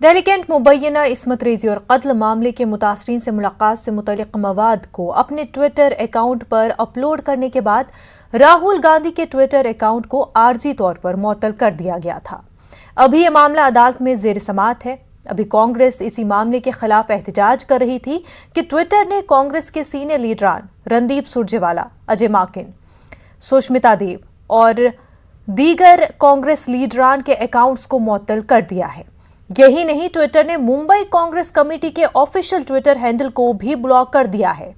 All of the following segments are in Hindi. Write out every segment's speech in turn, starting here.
दिल्ली कैंट मुबैना इस्मत रेजी और कत्ल मामले के मुतासरीन से मुलाकात से मुतल्लिक मवाद को अपने ट्विटर अकाउंट पर अपलोड करने के बाद राहुल गांधी के ट्विटर अकाउंट को आर्जी तौर पर मुअत्तल कर दिया गया था। अभी ये मामला अदालत में जेर समाअत है। अभी कांग्रेस इसी मामले के खिलाफ एहतजाज कर रही थी कि ट्विटर ने कांग्रेस के सीनियर लीडरान रणदीप सुरजेवाला, अजय माकन, सुष्मिता देव और दीगर कांग्रेस लीडरान के अकाउंट्स को मुअत्तल कर दिया है। यही नहीं, ट्विटर ने मुंबई कांग्रेस कमेटी के ऑफिशियल ट्विटर हैंडल को भी ब्लॉक कर दिया है।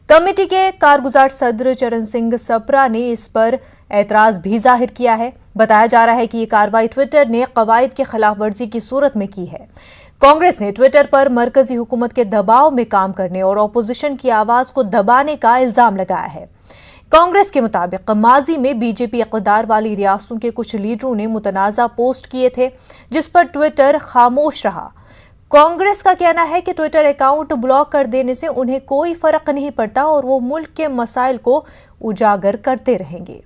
कमेटी के कारगुजार सदर चरण सिंह सप्रा ने इस पर एतराज भी जाहिर किया है। बताया जा रहा है कि ये कार्रवाई ट्विटर ने कवायद के खिलाफ वर्जी की सूरत में की है। कांग्रेस ने ट्विटर पर मरकजी हुकूमत के दबाव में काम करने और अपोजिशन की आवाज को दबाने का इल्जाम लगाया है। कांग्रेस के मुताबिक माजी में बीजेपी इक़्तिदार वाली रियासतों के कुछ लीडरों ने मुतनाज़ा पोस्ट किए थे, जिस पर ट्विटर खामोश रहा। कांग्रेस का कहना है कि ट्विटर अकाउंट ब्लॉक कर देने से उन्हें कोई फर्क नहीं पड़ता और वो मुल्क के मसाइल को उजागर करते रहेंगे।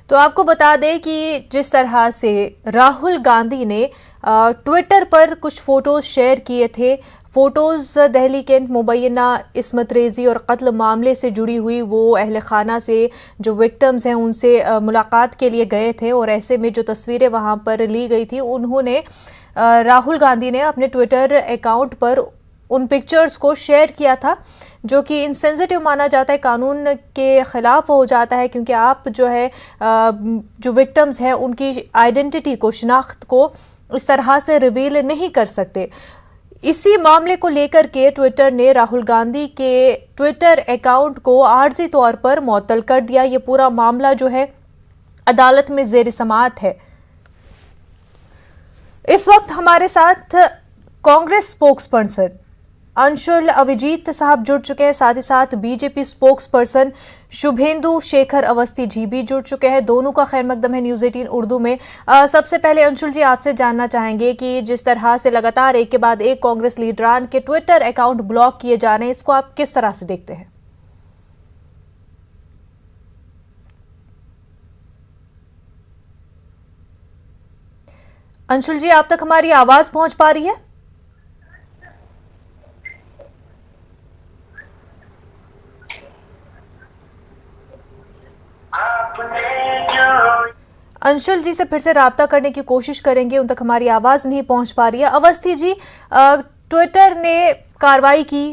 तो आपको बता दें कि जिस तरह से राहुल गांधी ने ट्विटर पर कुछ फोटोज शेयर किए थे, फोटोज दिल्ली कैंट मुबैना इस्मत रेजी और कत्ल मामले से जुड़ी हुई, वो अहल खाना से जो विक्टिम्स हैं उनसे मुलाकात के लिए गए थे और ऐसे में जो तस्वीरें वहां पर ली गई थी, उन्होंने राहुल गांधी ने अपने ट्विटर अकाउंट पर उन पिक्चर्स को शेयर किया था, जो कि इनसेंसिटिव माना जाता है, कानून के खिलाफ हो जाता है, क्योंकि आप जो है जो विक्टिम्स हैं उनकी आइडेंटिटी को, शिनाख्त को इस तरह से रिवील नहीं कर सकते। इसी मामले को लेकर के ट्विटर ने राहुल गांधी के ट्विटर अकाउंट को आर्जी तौर पर मुअत्तल कर दिया। ये पूरा मामला जो है अदालत में जेर समाअत है। इस वक्त हमारे साथ कांग्रेस स्पोक्स पर्सन अंशुल अभिजीत साहब जुड़ चुके हैं, साथ ही साथ BJP spokesperson Shubhendu Shekhar Awasthi ji भी जुड़ चुके हैं। दोनों का खैर मकदम है न्यूज़ 18 उर्दू में। सबसे पहले अंशुल जी, आपसे जानना चाहेंगे कि जिस तरह से लगातार एक के बाद एक कांग्रेस लीडरान के ट्विटर अकाउंट ब्लॉक किए जा रहे हैं, इसको आप किस तरह से देखते हैं? अंशुल जी, आप तक हमारी आवाज पहुंच पा रही है? अंशुल जी से फिर से राब्ता करने की कोशिश करेंगे, उन तक हमारी आवाज नहीं पहुंच पा रही है। अवस्थी जी, ट्विटर ने कार्रवाई की,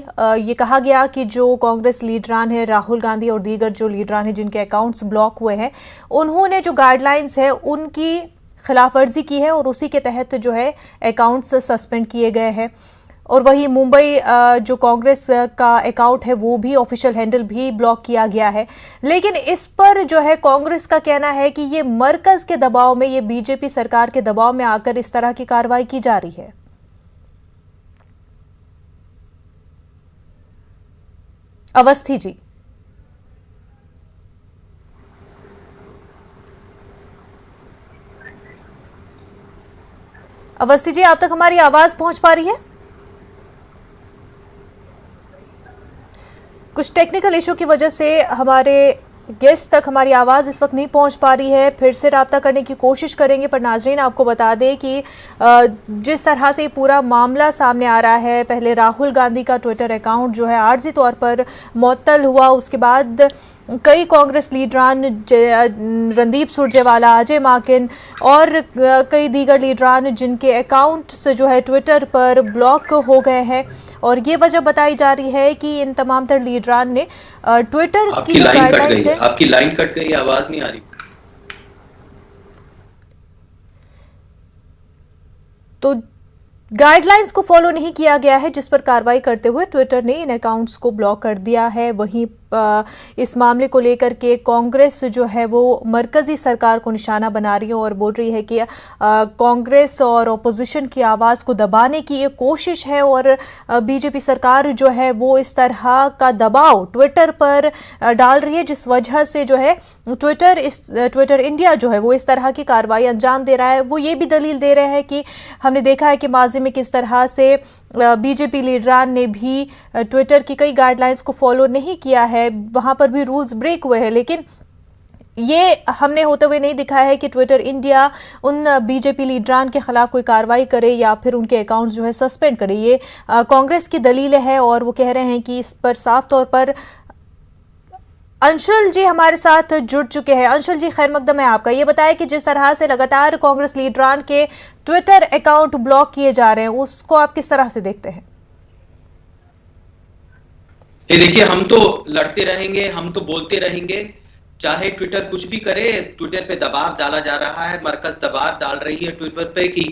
ये कहा गया कि जो कांग्रेस लीडरान है राहुल गांधी और दीगर जो लीडरान हैं जिनके अकाउंट्स ब्लॉक हुए हैं, उन्होंने जो गाइडलाइंस है उनकी खिलाफवर्जी की है और उसी के तहत जो है अकाउंट्स सस्पेंड किए गए हैं। और वही मुंबई जो कांग्रेस का अकाउंट है वो भी, ऑफिशियल हैंडल भी ब्लॉक किया गया है। लेकिन इस पर जो है कांग्रेस का कहना है कि ये मरकज के दबाव में, ये बीजेपी सरकार के दबाव में आकर इस तरह की कार्रवाई की जा रही है। अवस्थी जी, अवस्थी जी, आप तक हमारी आवाज पहुंच पा रही है? कुछ टेक्निकल इशू की वजह से हमारे गेस्ट तक हमारी आवाज़ इस वक्त नहीं पहुंच पा रही है। फिर से राब्ता करने की कोशिश करेंगे, पर नाजरीन आपको बता दें कि जिस तरह से पूरा मामला सामने आ रहा है, पहले राहुल गांधी का ट्विटर अकाउंट जो है आर्जी तौर पर मुअत्तल हुआ, उसके बाद कई कांग्रेस लीडरान, रणदीप सुरजेवाला, अजय माकन और कई दीगर लीडरान जिनके अकाउंट्स जो है ट्विटर पर ब्लॉक हो गए हैं, और ये वजह बताई जा रही है कि इन तमाम तर लीडरान ने ट्विटर की जो गाइडलाइंस है। आपकी लाइन कट गई, आवाज नहीं आ रही। तो गाइडलाइंस को फॉलो नहीं किया गया है, जिस पर कार्रवाई करते हुए ट्विटर ने इन अकाउंट्स को ब्लॉक कर दिया है। वहीं इस मामले को लेकर के कांग्रेस जो है वो मरकजी सरकार को निशाना बना रही है और बोल रही है कि कांग्रेस और अपोजिशन की आवाज़ को दबाने की ये कोशिश है और बीजेपी सरकार जो है वो इस तरह का दबाव ट्विटर पर डाल रही है, जिस वजह से जो है ट्विटर इंडिया जो है वो इस तरह की कार्रवाई अंजाम दे रहा है। वो ये भी दलील दे रहे हैं कि हमने देखा है कि माजी में किस तरह से बीजेपी लीडरान ने भी ट्विटर की कई गाइडलाइंस को फॉलो नहीं किया है, वहां पर भी रूल्स ब्रेक हुए हैं। लेकिन ये हमने होते हुए नहीं दिखाया है कि ट्विटर इंडिया उन बीजेपी लीडरान के खिलाफ कोई कार्रवाई करे या फिर उनके अकाउंट्स जो है सस्पेंड करे। ये कांग्रेस की दलील है और वो कह रहे हैं कि इस पर साफ तौर पर अंशुल जी हमारे साथ जुड़ चुके हैं। अंशुल जी, खैर मकदम है आपका। ये बताएं कि जिस तरह से लगातार कांग्रेस लीडरान के ट्विटर अकाउंट ब्लॉक किए जा रहे हैं, उसको आप किस तरह से देखते हैं? ये देखिए, हम तो लड़ते रहेंगे, हम तो बोलते रहेंगे, चाहे ट्विटर कुछ भी करे। ट्विटर पे दबाव डाला जा रहा है, मरकज दबाव डाल रही है ट्विटर पे कि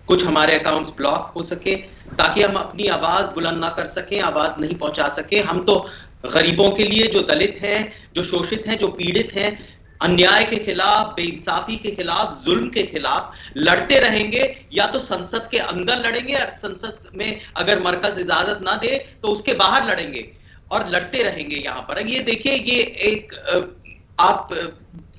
कुछ हमारे अकाउंट्स ब्लॉक हो सके ताकि हम अपनी आवाज बुलंद ना कर सकें, आवाज नहीं पहुंचा सके। हम तो गरीबों के लिए, जो दलित हैं, जो शोषित हैं, जो पीड़ित हैं, अन्याय के खिलाफ, बेइंसाफी के खिलाफ, जुल्म के खिलाफ लड़ते रहेंगे। या तो संसद के अंदर लड़ेंगे, संसद में अगर मरकज इजाजत ना दे तो उसके बाहर लड़ेंगे और लड़ते रहेंगे। यहां पर ये देखिए, ये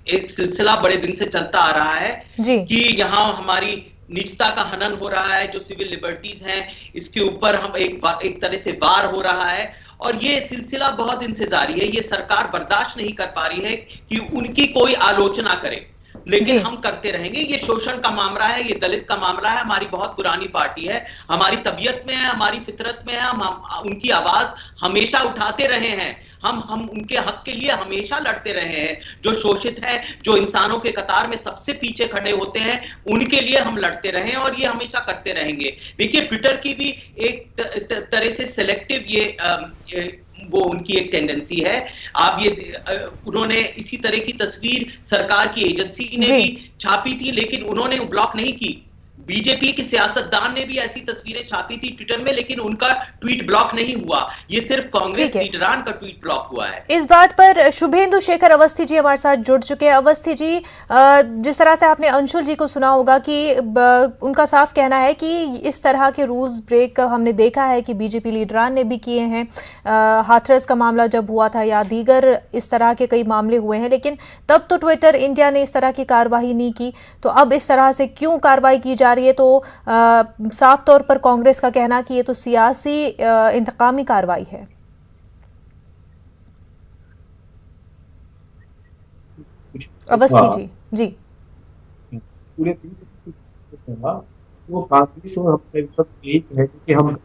एक सिलसिला बड़े दिन से चलता आ रहा है कि यहाँ हमारी निजता का हनन हो रहा है, जो सिविल लिबर्टीज हैं, इसके ऊपर हम एक तरह से वार हो रहा है और ये सिलसिला बहुत दिन से जारी है। ये सरकार बर्दाश्त नहीं कर पा रही है कि उनकी कोई आलोचना करे, लेकिन हम करते रहेंगे। ये शोषण का मामला है, ये दलित का मामला है। हमारी बहुत पुरानी पार्टी है, हमारी तबीयत में है, हमारी फितरत में है। हम उनकी आवाज हमेशा उठाते रहे हैं। हम उनके हक के लिए हमेशा लड़ते रहे हैं। जो शोषित है, जो इंसानों के कतार में सबसे पीछे खड़े होते हैं, उनके लिए हम लड़ते रहे और ये हमेशा करते रहेंगे। देखिए, ट्विटर की भी एक तरह से सिलेक्टिव वो उनकी एक टेंडेंसी है। आप ये उन्होंने इसी तरह की तस्वीर सरकार की एजेंसी ने भी छापी थी, लेकिन उन्होंने ब्लॉक नहीं की। बीजेपी के सियासतदान ने भी ऐसी तस्वीरें छापी थी ट्विटर में, लेकिन उनका ट्वीट ब्लॉक नहीं हुआ। ये सिर्फ कांग्रेस लीडरान का ट्वीट ब्लॉक हुआ है। इस बात पर शुभेंदु शेखर अवस्थी जी हमारे साथ जुड़ चुके हैं। अवस्थी जी, जिस तरह से आपने अंशुल जी को सुना होगा कि उनका साफ कहना है कि इस तरह के रूल्स ब्रेक हमने देखा है कि बीजेपी लीडरान ने भी किए हैं। हाथरस का मामला जब हुआ था या दीगर इस तरह के कई मामले हुए हैं, लेकिन तब तो ट्विटर इंडिया ने इस तरह की कार्रवाई नहीं की। तो अब इस तरह से क्यों कार्रवाई की जा रही है? तो साफ तौर पर कांग्रेस का कहना कि ये तो सियासी इंतकामी कार्रवाई है। अवस्थी जी, जी पूरे वो कांग्रेस और हमारे सब एक है कि हम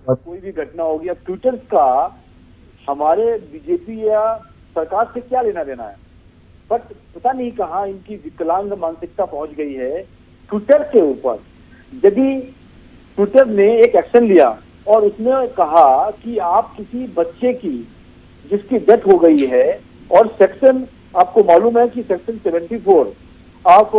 कोई भी घटना होगी, अब ट्विटर का हमारे बीजेपी या सरकार से क्या लेना देना है? बट पता नहीं कहाँ इनकी विकलांग मानसिकता पहुंच गई है ट्विटर के ऊपर। यदि ट्विटर ने एक एक्शन लिया और उसने कहा कि आप किसी बच्चे की जिसकी डेथ हो गई है, और सेक्शन आपको मालूम है कि section 74 of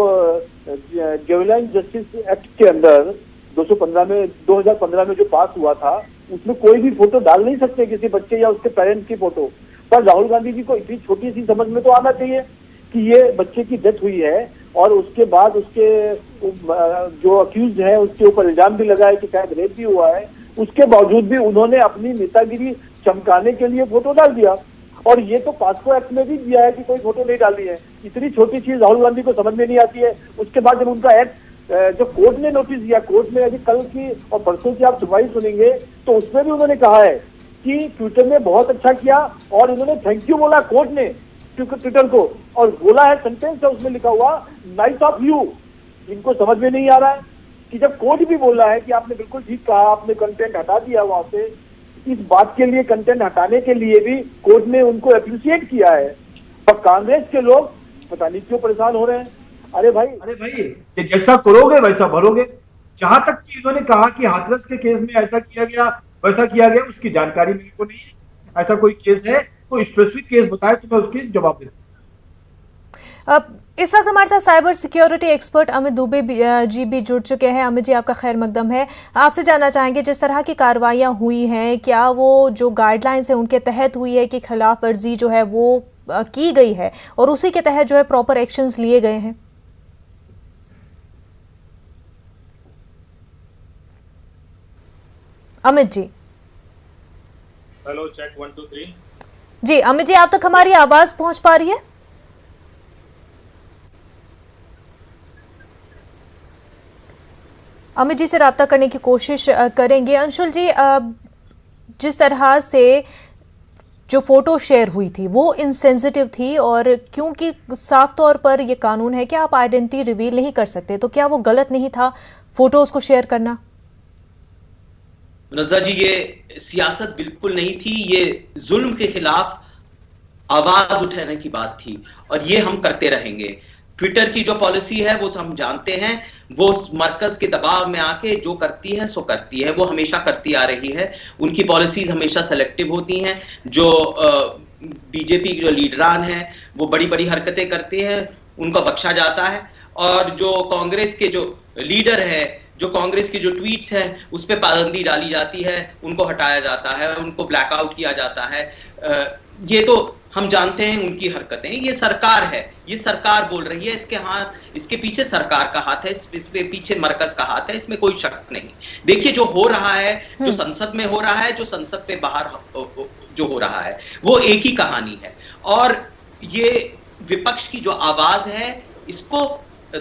juvenile justice act के अंदर 2015 में जो पास हुआ था, उसमें कोई भी फोटो डाल नहीं सकते किसी बच्चे या उसके पेरेंट्स की फोटो। पर राहुल गांधी जी को इतनी छोटी सी समझ में तो आना चाहिए कि ये बच्चे की डेथ हुई है और उसके बाद उसके जो अक्यूज है उसके ऊपर इल्जाम भी लगा है कि शायद रेप भी हुआ है। उसके बावजूद भी उन्होंने अपनी नेतागिरी चमकाने के लिए फोटो डाल दिया। और ये तो पास्को एक्ट में भी दिया है कि कोई फोटो नहीं डालनी है। इतनी छोटी चीज राहुल गांधी को समझ में नहीं आती है। उसके बाद जब उनका एक्ट जो कोर्ट ने नोटिस दिया, कोर्ट में अभी कल की और परसों की आप सुनवाई सुनेंगे, तो उसमें भी उन्होंने कहा है कि ट्विटर ने बहुत अच्छा किया और उन्होंने थैंक यू बोला कोर्ट ने ट्विटर को, और बोला है, सेंटेंस है उसमें लिखा हुआ, नाइस ऑफ यू। इनको समझ में नहीं आ रहा है कि जब कोर्ट भी बोल रहा है कि आपने बिल्कुल ठीक कहा, आपने कंटेंट हटा दिया वहां से, इस बात के लिए, कंटेंट हटाने के लिए भी कोर्ट ने उनको अप्रिशिएट किया है। और कांग्रेस के लोग पता नहीं क्यों परेशान हो रहे हैं। अरे भाई ये जैसा करोगे वैसा भरोगे। जहां तक कि इन्होंने कहा कि हाथरस के केस में ऐसा किया गया वैसा किया गया, उसकी जानकारी मेरे को नहीं है। ऐसा कोई केस है, कोई स्पेसिफिक केस बताए तो मैं उसके जवाब देता। अब इस वक्त हमारे साथ cyber security expert Amit Dubey ji भी जुड़ चुके हैं। अमित जी, आपका खैर मकदम है। आपसे जानना चाहेंगे, जिस तरह की कार्रवाइयां हुई हैं, क्या वो जो गाइडलाइंस है उनके तहत हुई है कि खिलाफ वर्जी जो है वो की गई है और उसी के तहत जो है प्रॉपर एक्शंस लिए गए हैं? Amit ji, hello, check 1 2 3। जी अमित जी, आप तक हमारी आवाज पहुंच पा रही है? अमित जी से राब्ता करने की कोशिश करेंगे। अंशुल जी, जिस तरह से जो फोटो शेयर हुई थी वो इनसेंसिटिव थी, और क्योंकि साफ तौर पर ये कानून है कि आप आइडेंटिटी रिवील नहीं कर सकते, तो क्या वो गलत नहीं था फोटोज को शेयर करना? मुनज़्ज़ा जी, ये सियासत बिल्कुल नहीं थी, ये जुल्म के खिलाफ आवाज उठाने की बात थी, और ये हम करते रहेंगे। ट्विटर की जो पॉलिसी है वो हम जानते हैं, वो मरकज के दबाव में आके जो करती है सो करती है, वो हमेशा करती आ रही है। उनकी पॉलिसीज हमेशा सेलेक्टिव होती हैं। जो बीजेपी के जो लीडरान हैं वो बड़ी बड़ी हरकतें करते हैं, उनको बख्शा जाता है, और जो कांग्रेस के जो लीडर हैं, जो कांग्रेस की जो ट्वीट्स हैं उस पर पाबंदी डाली जाती है, उनको हटाया जाता है, उनको ब्लैकआउट किया जाता है। ये तो हम जानते हैं उनकी हरकतें। ये सरकार है, ये सरकार बोल रही है, इसके पीछे सरकार का हाथ है, इसके पीछे मरकज का हाथ है, इसमें कोई शक नहीं। देखिए जो हो रहा है, जो संसद में हो रहा है, जो संसद पे बाहर जो हो रहा है, वो एक ही कहानी है, और ये विपक्ष की जो आवाज है इसको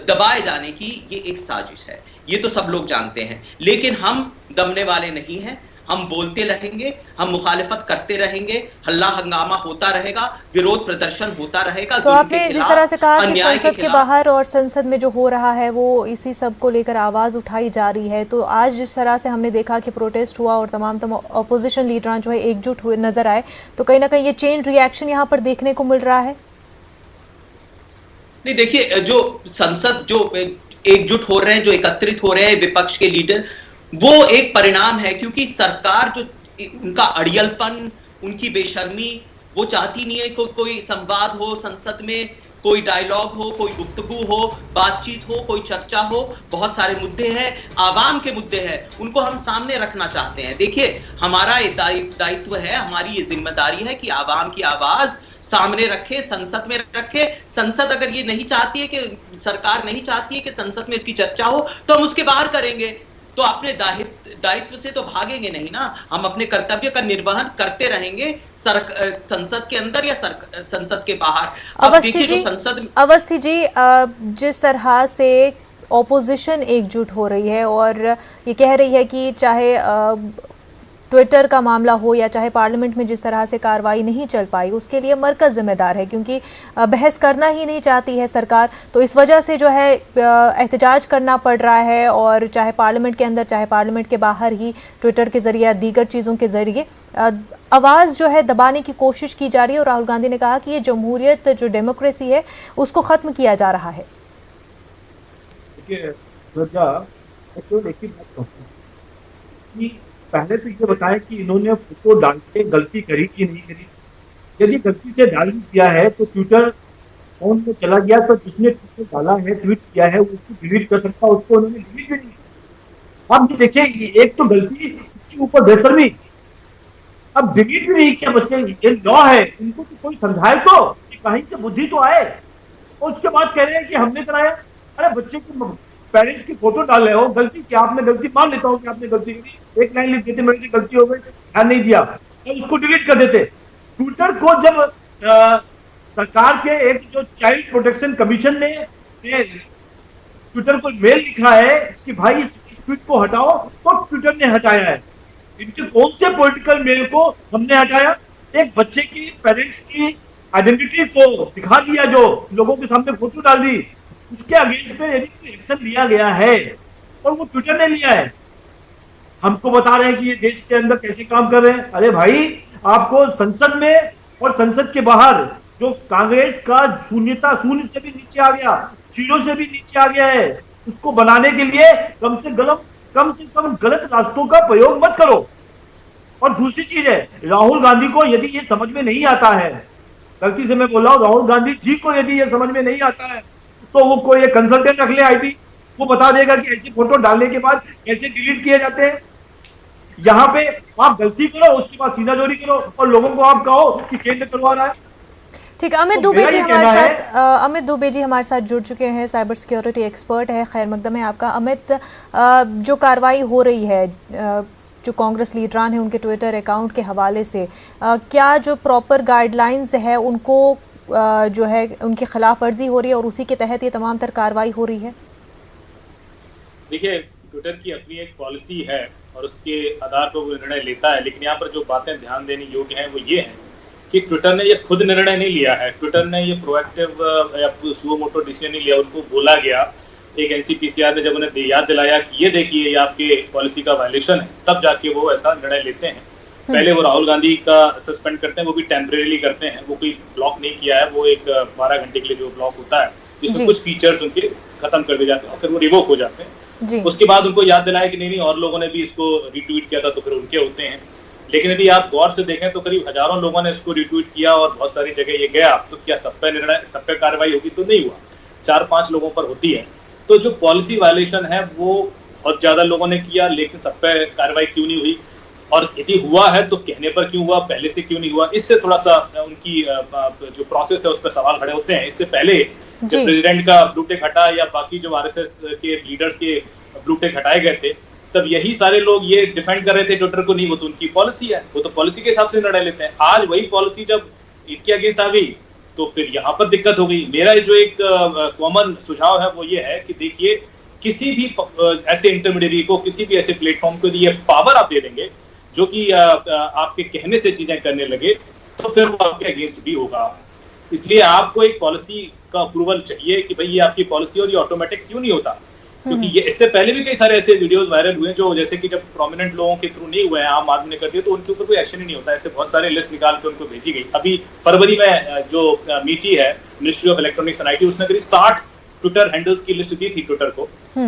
दबाए जाने की ये एक साजिश है, ये तो सब लोग जानते हैं। लेकिन हम दमने वाले नहीं हैं, हम बोलते रहेंगे, हम मुखालिफत करते रहेंगे, हल्ला हंगामा होता रहेगा, विरोध प्रदर्शन होता रहेगा। तो आपने जिस तरह से कहा कि संसद के बाहर और संसद में जो हो रहा है वो इसी सब को लेकर आवाज उठाई जा रही है, तो आज जिस तरह से हमने देखा कि प्रोटेस्ट हुआ और तमाम अपोजिशन लीडरान जो है एकजुट हुए नजर आए, तो कहीं ना कहीं ये चेन रिएक्शन यहाँ पर देखने को मिल रहा है। नहीं, देखिए जो संसद जो एकजुट हो रहे हैं, जो एकत्रित हो रहे हैं विपक्ष के लीडर, वो एक परिणाम है, क्योंकि सरकार जो उनका अड़ियलपन, उनकी बेशर्मी, वो चाहती नहीं है कोई संवाद हो संसद में, कोई डायलॉग हो, कोई गुफ्तगू हो, बातचीत हो, कोई चर्चा हो। बहुत सारे मुद्दे हैं, आवाम के मुद्दे हैं, उनको हम सामने रखना चाहते हैं। देखिए हमारा दायित्व है, हमारी ये जिम्मेदारी है कि आवाम की आवाज सामने रखे, संसद में रखे। संसद अगर ये नहीं चाहती है कि सरकार नहीं चाहती है कि संसद में इसकी चर्चा हो, तो हम उसके बाहर करेंगे। तो अपने दायित्व से तो भागेंगे नहीं ना, हम अपने कर्तव्य का निर्वहन करते रहेंगे, संसद के अंदर या संसद के बाहर। अवस्थी जी, जिस तरह से ऑपोजिशन एकजुट हो रही है और ये कह रही है कि चाहे ट्विटर का मामला हो या चाहे पार्लियामेंट में जिस तरह से कार्रवाई नहीं चल पाई, उसके लिए मरकज़ जिम्मेदार है, क्योंकि बहस करना ही नहीं चाहती है सरकार, तो इस वजह से जो है एहतजाज करना पड़ रहा है, और चाहे पार्लियामेंट के अंदर चाहे पार्लियामेंट के बाहर ही ट्विटर के ज़रिए या दीगर चीज़ों के ज़रिए आवाज़ जो है दबाने की कोशिश की जा रही है। और राहुल गांधी ने कहा कि ये जमहूरियत, जो डेमोक्रेसी है, उसको ख़त्म किया जा रहा है। पहले तो ये बताएं कि इन्होंने फोटो डाल के गलती करी कि नहीं करी। यदि गलती से डाल दिया है तो ट्विटर फोन में चला गया, तो जिसने ट्विटर डाला है, ट्वीट किया है, उसको डिलीट कर सकता, उसको उन्होंने डिलीट भी नहीं किया। अब ये देखिए, एक तो गलती, इसके ऊपर बेशर्मी, अब डिलीट भी नहीं किया। बच्चे ये लॉ है, इनको तो कोई समझाए तो, कहीं से बुद्धि तो आए। और उसके बाद कह रहे हैं कि हमने कराया। अरे बच्चे को पेरेंट्स की फोटो डाल रहे हो, गलती क्या? आपने गलती मान लेता हूँ कि आपने गलती की, एक लाइन लिख देते, मेरे से गलती हो गई, ध्यान नहीं दिया, तो उसको डिलीट कर देते। ट्विटर को जब सरकार के एक जो चाइल्ड प्रोटेक्शन कमीशन ने ट्विटर को मेल लिखा है कि भाई इस ट्वीट को हटाओ, तो ट्विटर ने हटाया है। इनके कौन से पॉलिटिकल मेल को हमने हटाया? एक बच्चे की पेरेंट्स की आइडेंटिटी को दिखा दिया, जो लोगों के सामने फोटो डाल दी, उसके अगेंस्ट पे यदि एक्शन लिया गया है और वो ट्विटर ने लिया है, हमको बता रहे हैं कि ये देश के अंदर कैसे काम कर रहे हैं। अरे भाई, आपको संसद में और संसद के बाहर जो कांग्रेस का शून्य से भी नीचे आ गया, 0 से भी नीचे आ गया है, उसको बनाने के लिए कम से कम गलत रास्तों का प्रयोग मत करो। और दूसरी चीज है, राहुल गांधी को यदि ये समझ में नहीं आता है, गलती से मैं बोल रहा हूं, राहुल गांधी जी को यदि ये समझ में नहीं आता है, तो वो कोई कंसल्टेंट रख ले आईटी, वो बता देगा कि ऐसी फोटो डालने के बाद कैसे डिलीट किए जाते हैं। यहाँ पे आप गलती करो, उसके बाद सीनाजोरी करो और लोगों को आप कहो कि केंद्र करवा रहा है। ठीक, अमित दुबे जी हमारे साथ हमारे साथ जुड़ चुके हैं, साइबर सिक्योरिटी एक्सपर्ट है। खैर मकदम है आपका। अमित, जो कार्रवाई हो रही है जो कांग्रेस लीडरान है उनके ट्विटर अकाउंट के हवाले से, क्या जो प्रॉपर गाइडलाइंस है उनको जो है उनकी खिलाफ वर्जी हो रही है और उसी के तहत ये तमाम तर कार्रवाई हो रही है? देखिए, ट्विटर की अपनी एक पॉलिसी है और उसके आधार पर वो निर्णय लेता है, लेकिन यहाँ पर जो बातें ध्यान देने योग्य हैं वो ये हैं कि ट्विटर ने ये खुद निर्णय नहीं लिया है, ट्विटर ने ये प्रोएक्टिव या सुओ मोटो डिसीजन नहीं लिया, उनको बोला गया एक एनसीपीसीआर ने जब उन्हें याद दिलाया कि ये देखिए ये आपके पॉलिसी का वायलेशन है, तब जाके वो ऐसा निर्णय लेते हैं। पहले वो राहुल गांधी का सस्पेंड करते हैं, वो भी टेम्परेरीली करते हैं, वो कोई ब्लॉक नहीं किया है, वो एक 12 घंटे के लिए जो ब्लॉक होता है जिसमें कुछ फीचर्स उनके खत्म कर दिए जाते हैं और फिर वो रिवोक हो जाते हैं। उसके बाद उनको याद दिलाया कि नहीं और लोगों ने भी इसको रिट्वीट किया था तो फिर उनके होते हैं। लेकिन यदि आप गौर से देखें तो करीब हजारों लोगों ने इसको रिट्वीट किया और बहुत सारी जगह ये गया, तो क्या सब पे निर्णय, सब पे कार्रवाई होगी? तो नहीं हुआ, 4-5 लोगों पर होती है। तो जो पॉलिसी वायलेशन है वो बहुत ज्यादा लोगों ने किया, लेकिन सब पे कार्रवाई क्यों नहीं हुई? और यदि हुआ है तो कहने पर क्यों हुआ, पहले से क्यों नहीं हुआ? इससे थोड़ा सा उनकी जो प्रोसेस है उस पर सवाल खड़े होते हैं। इससे पहले जब प्रेसिडेंट का ब्लू टिक हटा या बाकी जो आरएसएस के लीडर्स के ब्लू टिक हटाए गए थे, तब यही सारे लोग ये डिफेंड कर रहे थे ट्विटर को, नहीं वो तो उनकी पॉलिसी है, वो तो पॉलिसी के हिसाब से निर्णय लेते हैं। आज वही पॉलिसी जब इनके अगेंस्ट आ गई तो फिर यहाँ पर दिक्कत हो गई। मेरा जो एक कॉमन सुझाव है वो ये है कि देखिए, किसी भी ऐसे इंटरमीडिएरी को, किसी भी ऐसे प्लेटफॉर्म को यदि ये पावर आप दे देंगे जो कि आपके कहने से चीजें करने लगे, तो फिर वो आपके अगेंस्ट भी होगा। इसलिए आपको एक पॉलिसी का अप्रूवल चाहिए कि भाई ये आपकी पॉलिसी, और ये ऑटोमेटिक क्यों नहीं होता? क्योंकि ये इससे पहले भी कई सारे ऐसे वीडियोस वायरल हुए जो जैसे कि जब प्रोमिनेंट लोगों के थ्रू नहीं हुए हैं, आम आदमी ने कर दिया, तो उनके ऊपर कोई एक्शन ही नहीं होता। ऐसे बहुत सारे लिस्ट निकाल के उनको भेजी गई। अभी फरवरी में जो मीटी है, ministry of electronics and IT, उसने करीब 60 ट्विटर हैंडल्स की लिस्ट दी थी ट्विटर को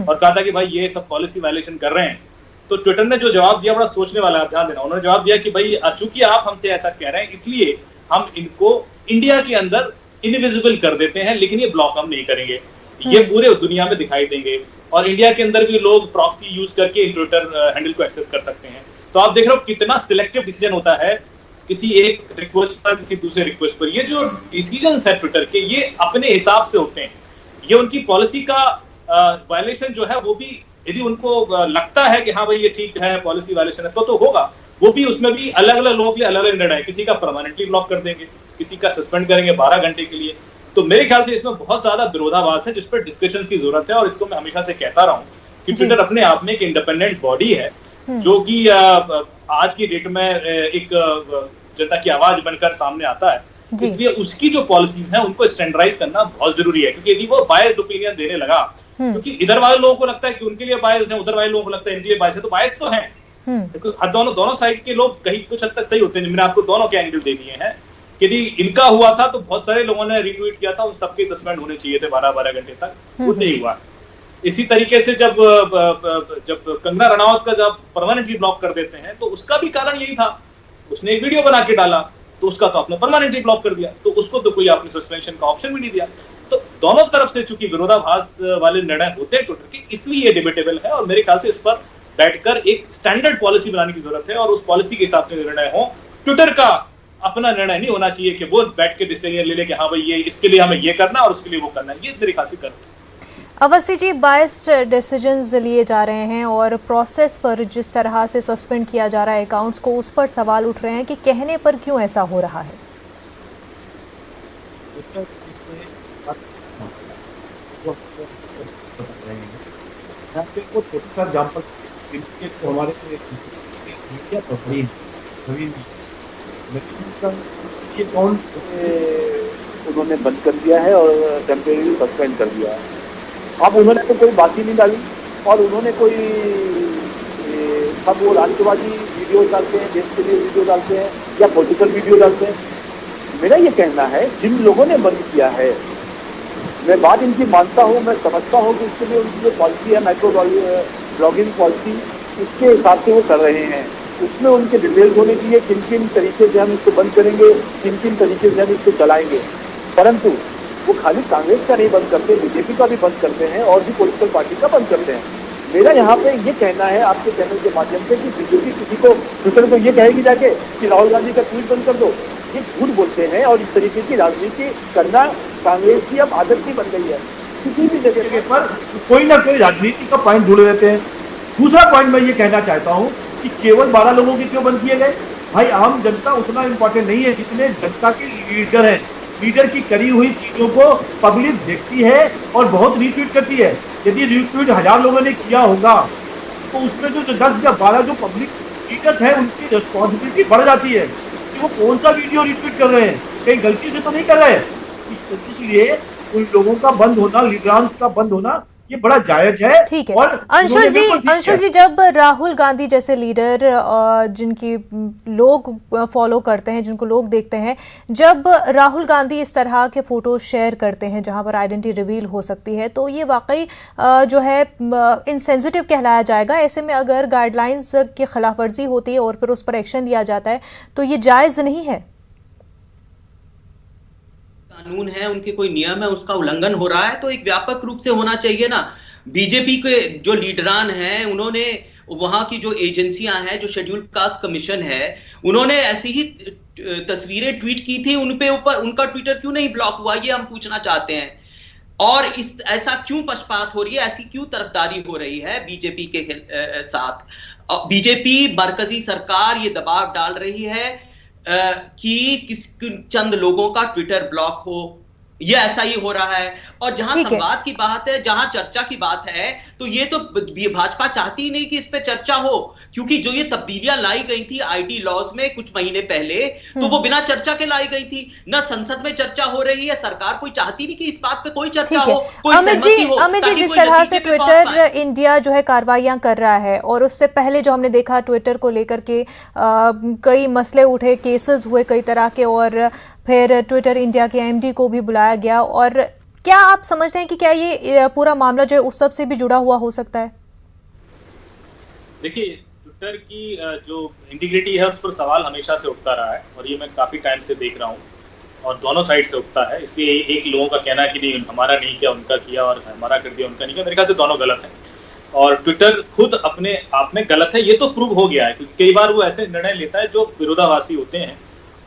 और कहा था कि भाई ये सब पॉलिसी वायलेशन कर रहे हैं। तो ट्विटर ने जो जवाब दिया बड़ा सोचने वाला है, ध्यान देना। उन्होंने जवाब दिया कि भाई चूंकि आप हमसे ऐसा कह रहे हैं इसलिए हम इनको इंडिया के अंदर इनविजिबल कर देते हैं, लेकिन ये ब्लॉक हम नहीं करेंगे, ये पूरे दुनिया में दिखाई देंगे और इंडिया के अंदर भी लोग प्रॉक्सी यूज करके ट्विटर हैंडल को एक्सेस कर सकते हैं। तो आप देख रहे हो कितना सिलेक्टिव डिसीजन होता है किसी एक रिक्वेस्ट पर, किसी दूसरे रिक्वेस्ट पर। ये जो डिसीजन है ट्विटर के, ये अपने हिसाब से होते हैं। ये उनकी पॉलिसी का वायलेशन जो है वो भी यदि उनको लगता है कि हाँ भाई ये ठीक है, पॉलिसी वायलेशन है, तो होगा। वो भी उसमें भी अलग अलग लोगों के लिए अलग अलग निर्णय, किसी का परमानेंटली ब्लॉक कर देंगे, किसी का सस्पेंड करेंगे 12 घंटे के लिए। तो मेरे ख्याल से इसमें बहुत ज्यादा विरोधाभास है जिस पर डिस्कशंस की जरूरत है। और इसको मैं हमेशा से कहता रहा हूँ कि ट्विटर अपने आप में एक इंडिपेंडेंट बॉडी है जो कि आज की डेट में एक जनता की आवाज बनकर सामने आता है। इसलिए उसकी जो पॉलिसीज हैं उनको स्टैंडर्डाइज करना बहुत जरूरी है, क्योंकि यदि वो बायस्ड ओपिनियन देने लगा, क्योंकि इधर वाले लोगों को लगता है कि उनके लिए बायस्ड है, उधर वाले लोगों को लगता है इनके लिए बायस्ड है, तो बायस्ड तो है। दोनों साइड के लोग कहीं कुछ हद तक सही होते हैं। मैंने आपको दोनों के एंगल दे दिए हैं। यदि इनका हुआ था तो बहुत सारे लोगों ने रिट्वीट किया था, उन सबके सस्पेंड होने चाहिए थे 12-12 घंटे तक, वो नहीं हुआ। इसी तरीके से जब कंगना रनावत का जब परमानेंटली ब्लॉक कर देते हैं तो उसका भी कारण यही था, उसने एक वीडियो बना के डाला तो उसका तो आपने परमानेंटली ब्लॉक कर दिया, तो उसको तो कोई आपने सस्पेंशन का ऑप्शन भी नहीं दिया। तो दोनों तरफ से चूंकि विरोधाभास वाले निर्णय होते हैं ट्विटर के, इसलिए ये डिबेटेबल है। और मेरे ख्याल से इस पर बैठकर एक स्टैंडर्ड पॉलिसी बनाने की जरूरत है और उस पॉलिसी के हिसाब से निर्णय हो। ट्विटर का अपना निर्णय नहीं होना चाहिए कि वो बैठ के डिसीजन ले ले कि हाँ भाई ये इसके लिए हमें ये करना है और उसके लिए वो करना है। ये मेरे ख्याल से गलत है। अवस्थी जी, बायस्ड डिसीजंस लिए जा रहे हैं और प्रोसेस पर जिस तरह से सस्पेंड किया जा रहा है अकाउंट्स को, उस पर सवाल उठ रहे हैं कि कहने पर क्यों ऐसा हो रहा है? उन्होंने बंद कर दिया है और टेम्परेरी सस्पेंड कर दिया है। अब उन्होंने तो कोई बात ही नहीं डाली और उन्होंने कोई सब वो राष्ट्रवादी वीडियो डालते हैं, देश के लिए वीडियो डालते हैं या पॉलिटिकल वीडियो डालते हैं। मेरा ये कहना है जिन लोगों ने बंद किया है, मैं बात इनकी मानता हूँ, मैं समझता हूँ कि इसके लिए उनकी जो पॉलिसी है, माइक्रो ब्लॉगिंग पॉलिसी, उसके हिसाब से वो कर रहे हैं। उसमें उनके डिटेल्स होने चाहिए किन किन तरीके से हम इसको बंद करेंगे, किन किन तरीके से हम इसको चलाएंगे। परंतु वो खाली कांग्रेस का नहीं बंद करते, बीजेपी का भी बंद करते हैं और भी पॉलिटिकल पार्टी का बंद करते हैं। मेरा यहाँ पे ये कहना है आपके चैनल के माध्यम से कि बीजेपी किसी को ट्विटर को ये कहेगी जाके कि राहुल गांधी का ट्वीट बंद कर दो, ये झूठ बोलते हैं और इस तरीके की राजनीति करना कांग्रेस की अब आदत ही बन गई है। किसी भी जगह पर कोई ना कोई राजनीति का पॉइंट ढूंढ लेते हैं। दूसरा पॉइंट मैं ये कहना चाहता हूँ कि केवल 12 लोगों के क्यों बंद किए गए? भाई आम जनता उतना इम्पोर्टेंट नहीं है जितने जनता के लीडर हैं। लीडर की करी हुई चीजों को पब्लिक देखती है और बहुत रीट्वीट करती है। यदि रीट्वीट 1000 लोगों ने किया होगा तो उसमें जो 10 या 12 जो पब्लिक लीडर्स हैं उनकी रिस्पॉन्सिबिलिटी बढ़ जाती है कि वो कौन सा वीडियो रिट्वीट कर रहे हैं, कहीं गलती से तो नहीं कर रहे हैं। इसलिए उन लोगों का बंद होना, लीडरांस का बंद होना, ये बड़ा जायज है। ठीक है। और अंशुल जी, जब राहुल गांधी जैसे लीडर जिनकी लोग फॉलो करते हैं, जिनको लोग देखते हैं, जब राहुल गांधी इस तरह के फोटो शेयर करते हैं जहां पर आइडेंटिटी रिवील हो सकती है, तो ये वाकई जो है इनसेंसिटिव कहलाया जाएगा। ऐसे में अगर गाइडलाइंस की खिलाफ वर्जी होती है और फिर उस पर एक्शन लिया जाता है तो ये जायज नहीं है। कानून है, उनके कोई नियम है, उसका उल्लंघन हो रहा है तो एक व्यापक रूप से होना चाहिए ना। बीजेपी के जो लीडरान हैं, उन्होंने वहां की जो एजेंसियां हैं, जो शेड्यूल कास्ट कमीशन है, उन्होंने ऐसी ही तस्वीरें ट्वीट की थी, उन पे ऊपर उनका ट्विटर क्यों नहीं ब्लॉक हुआ, ये हम पूछना चाहते हैं। और ऐसा क्यों पक्षपात हो रही है, ऐसी क्यों तरफदारी हो रही है बीजेपी के साथ। बीजेपी मरकजी सरकार ये दबाव डाल रही है कि चंद लोगों का ट्विटर ब्लॉक हो, ये ऐसा ही हो रहा है। और जहां संवाद की बात है, जहां चर्चा की बात है, तो ये तो भाजपा चाहती ही नहीं कि इस पे चर्चा हो, क्योंकि जो ये तब्दीलियां लाई गई थी आईटी लॉज में कुछ महीने पहले, तो वो बिना चर्चा के लाई गई थी। न संसद में चर्चा हो रही है, सरकार कोई चाहती नहीं कि इस बात पे कोई चर्चा हो, कोई सहमति हो। अमित जी, जिस तरह से ट्विटर इंडिया जो है कार्रवाइयां कर रहा है, और उससे पहले जो हमने देखा ट्विटर को लेकर के कई मसले उठे, केसेस हुए कई तरह के, और फिर ट्विटर इंडिया के एमडी को भी बुलाया गया, और क्या आप समझते हैं कि क्या ये पूरा मामला जो है उस सब से भी जुड़ा हुआ हो सकता है? देखिए, ट्विटर की जो इंटीग्रिटी है उस पर सवाल हमेशा से उठता रहा है, और ये मैं काफी टाइम से देख रहा हूँ, और दोनों साइड से उठता है। इसलिए एक लोगों का कहना है कि नहीं, हमारा नहीं किया उनका किया, और हमारा कर दिया उनका नहीं किया, मेरे ख्याल से दोनों गलत है। और ट्विटर खुद अपने आप में गलत है, ये तो प्रूव हो गया है, क्योंकि कई बार वो ऐसे निर्णय लेता है जो विरोधाभासी होते हैं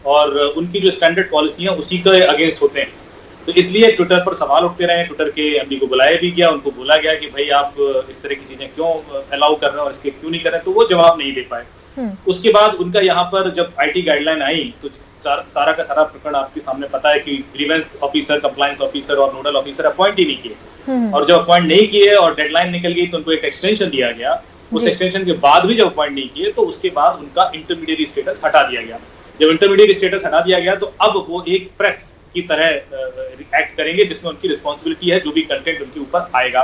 और उनकी जो स्टैंडर्ड पॉलिसी है उसी के अगेंस्ट होते हैं। तो इसलिए ट्विटर पर सवाल उठते रहे। ट्विटर के एमडी को बुलाया भी गया, उनको बोला गया कि भाई आप इस तरह की चीजें क्यों अलाउ कर रहे हो और इसके क्यों नहीं कर रहे, तो वो जवाब नहीं दे पाए। उसके बाद उनका यहाँ पर जब आईटी गाइडलाइन आई तो सारा का सारा प्रकरण आपके सामने पता है कि ग्रीवेंस ऑफिसर, कंप्लायंस ऑफिसर और नोडल ऑफिसर अपॉइंट ही नहीं किए, और जब अपॉइंट नहीं किए और डेडलाइन निकल गई तो उनको एक एक्सटेंशन दिया गया। उस एक्सटेंशन के बाद भी जब अपॉइंट नहीं किए तो उसके बाद उनका इंटरमीडिएट स्टेटस हटा दिया गया। जब इंटरमीडिएट स्टेटस हटा दिया गया तो अब वो एक प्रेस की तरह एक्ट करेंगे, जिसमें उनकी रिस्पॉन्सिबिलिटी है, जो भी कंटेंट उनके ऊपर आएगा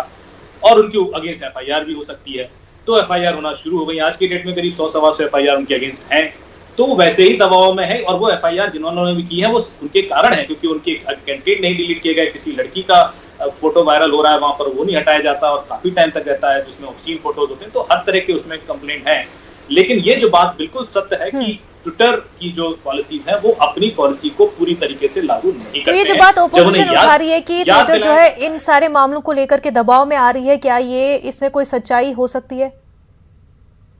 और उनके अगेंस्ट एफआईआर भी हो सकती है। तो एफआईआर होना शुरू हो गई। आज की डेट में करीब 100-125 एफआईआर उनके अगेंस्ट हैं, तो वो वैसे ही दबाव में है। और वो एफआईआर जिन्होंने भी की है वो उनके कारण है, क्योंकि उनके कंटेंट नहीं डिलीट किए गए, किसी लड़की का फोटो वायरल हो रहा है वहां पर, वो नहीं हटाया जाता और काफी टाइम तक रहता है, जिसमें ऑब्सीन फोटोज होते हैं। तो हर तरह के उसमें कंप्लेंट है। लेकिन ये जो बात बिल्कुल सत्य है कि ट्विटर की जो पॉलिसीज हैं वो अपनी पॉलिसी को पूरी तरीके से लागू नहीं करते हैं। ये जो बात ओपोजिशन उठा रही है कि ट्विटर जो है इन सारे मामलों को लेकर के दबाव में आ रही है, क्या ये इसमें कोई सच्चाई हो सकती है?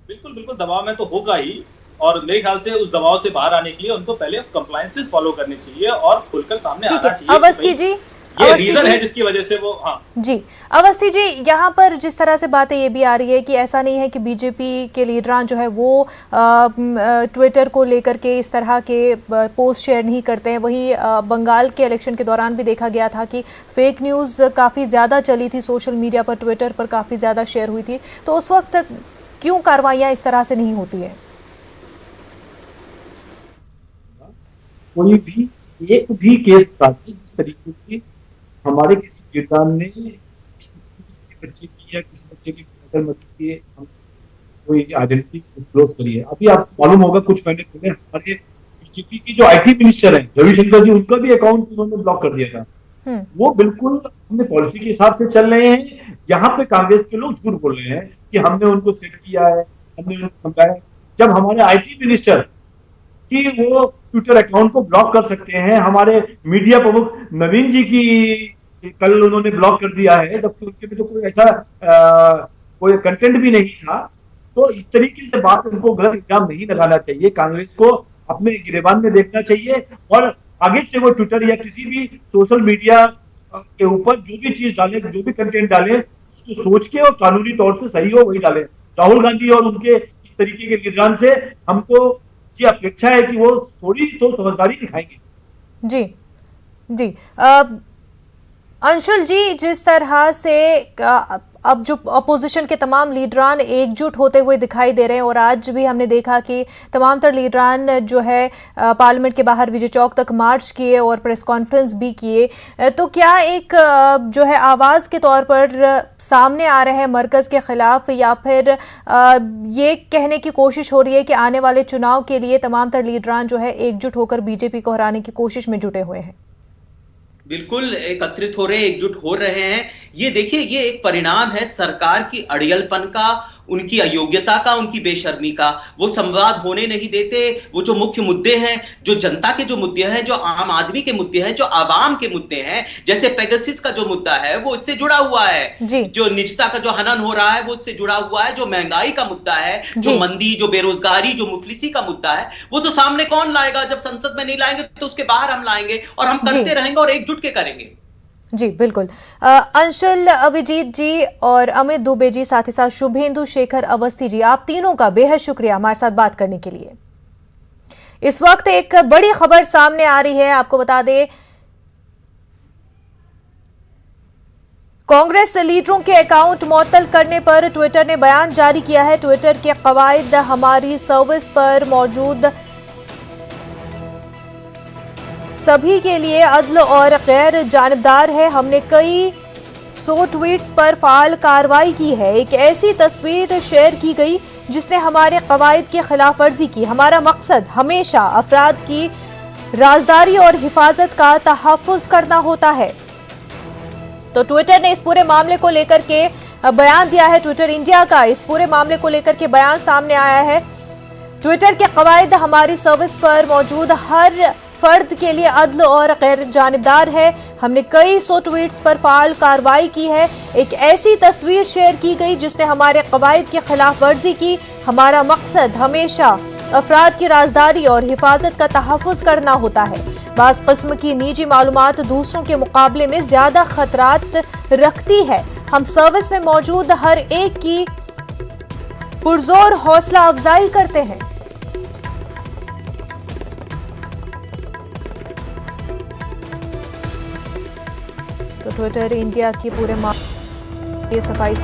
बिल्कुल बिल्कुल दबाव में तो होगा ही, और मेरे ख्याल से उस दबाव से बाहर आने के लिए उनको पहले कंप्लायंसेस फॉलो करने चाहिए और खुलकर सामने आना चाहिए। अवस्थी जी, ये रीजन है जिसकी वजह से वो जी अवस्थी जी, यहाँ पर जिस तरह से बातें ये भी आ रही है कि ऐसा नहीं है कि बीजेपी के लीडरान जो है वो ट्विटर को लेकर के इस तरह के पोस्ट शेयर नहीं करते हैं। वहीं बंगाल के इलेक्शन के दौरान भी देखा गया था कि फेक न्यूज़ काफ़ी ज़्यादा चली थी सोशल मीडिया पर, ट्विटर पर काफ़ी ज़्यादा शेयर हुई थी। तो उस वक्त क्यों कार्रवाइयाँ इस तरह से नहीं होती है? कोई भी एक भी केस जिस तरीके की हमारे किसी लीडर ने किसी बच्चे की या किसी बच्चे की मदद की हम कोई आइडेंटिटी डिस्क्लोज करी है। अभी आपको मालूम होगा कुछ महीने पहले हमारे बीजेपी की जो आईटी मिनिस्टर हैं रविशंकर जी, उनका भी अकाउंट उन्होंने ब्लॉक कर दिया था। वो बिल्कुल अपने पॉलिसी के हिसाब से चल रहे हैं। यहाँ पे कांग्रेस के लोग झूठ बोल रहे हैं कि हमने उनको सेट किया है, हमने उनको समझाया। जब हमारे आईटी मिनिस्टर कि वो ट्विटर अकाउंट को ब्लॉक कर सकते हैं, हमारे मीडिया प्रमुख नवीन जी की कल उन्होंने ब्लॉक कर दिया है, जबकि उनके भी तो कोई ऐसा कोई कंटेंट भी नहीं था। तो इस तरीके से बात उनको गलत इल्जाम नहीं लगाना चाहिए। कांग्रेस को अपने गिरेबान में देखना चाहिए और आगे से वो ट्विटर या किसी भी सोशल मीडिया के ऊपर जो भी चीज डाले, जो भी कंटेंट डाले, उसको सोच के और कानूनी तौर से सही हो वही डाले। राहुल गांधी और उनके इस तरीके के लीडरान से हमको ये अपेक्षा है कि वो थोड़ी तो समझदारी दिखाएंगे। जी जी अंशुल जी, जिस तरह से अब जो अपोजिशन के तमाम लीडरान एकजुट होते हुए दिखाई दे रहे हैं और आज भी हमने देखा कि तमाम तर लीडरान जो है पार्लियामेंट के बाहर विजय चौक तक मार्च किए और प्रेस कॉन्फ्रेंस भी किए, तो क्या एक जो है आवाज़ के तौर पर सामने आ रहे हैं मरकज़ के खिलाफ, या फिर ये कहने की कोशिश हो रही है कि आने वाले चुनाव के लिए तमाम तर लीडरान जो है एकजुट होकर बीजेपी को हराने की कोशिश में जुटे हुए हैं? बिल्कुल एकत्रित हो रहे हैं, एकजुट हो रहे हैं। ये देखिए, ये एक परिणाम है सरकार की अड़ियलपन का, उनकी अयोग्यता का, उनकी बेशर्मी का। वो संवाद होने नहीं देते। वो जो मुख्य मुद्दे हैं, जो जनता के जो मुद्दे हैं, जो आम आदमी के मुद्दे हैं, जो आवाम के मुद्दे हैं, जैसे पेगासस का जो मुद्दा है वो इससे जुड़ा हुआ है। जो निजता का जो हनन हो रहा है वो इससे जुड़ा हुआ है। जो महंगाई का मुद्दा है, जो मंदी, जो बेरोजगारी, जो मुफलिसी का मुद्दा है, वो तो सामने कौन लाएगा? जब संसद में नहीं लाएंगे तो उसके बाहर हम लाएंगे, और हम करते रहेंगे और एकजुट के करेंगे। जी बिल्कुल। अंशुल अभिजीत जी और अमित दुबे जी, साथ ही साथ शुभेंदु शेखर अवस्थी जी, आप तीनों का बेहद शुक्रिया हमारे साथ बात करने के लिए। इस वक्त एक बड़ी खबर सामने आ रही है, आपको बता दें कांग्रेस लीडरों के अकाउंट मुअत्तल करने पर ट्विटर ने बयान जारी किया है। ट्विटर के कवायद हमारी सर्विस पर मौजूद सभी के लिए अदल और गैर जानिबदार है। हमने कई 100 ट्वीट्स पर फाल कार्रवाई की है। एक ऐसी तस्वीर शेयर की गई जिसने हमारे कवायद की खिलाफ वर्जी की। हमारा मकसद हमेशा अफराद की राजदारी और हिफाजत का तहफ़्फ़ुज़ करना होता है। तो ट्विटर ने इस पूरे मामले को लेकर के बयान दिया है। ट्विटर इंडिया का इस पूरे मामले को लेकर के बयान सामने आया है। ट्विटर के कवायद हमारी सर्विस पर मौजूद हर फर्द के लिए अदल और गैर जानिबदार है। हमने कई 100 ट्वीट्स पर फाल कार्रवाई की है। एक ऐसी तस्वीर शेयर की गई जिसने हमारे कवायद की खिलाफ वर्जी की। हमारा मकसद हमेशा अफराद की राजदारी और हिफाजत का तहफ़्फ़ुज़ करना होता है। बाज़ किस्म की निजी मालूमात दूसरों के मुकाबले में ज्यादा खतरात रखती है। हम सर्विस में मौजूद हर एक की पुरजोर हौसला अफजाई करते हैं। तो ट्विटर इंडिया की पूरे मामले सफाई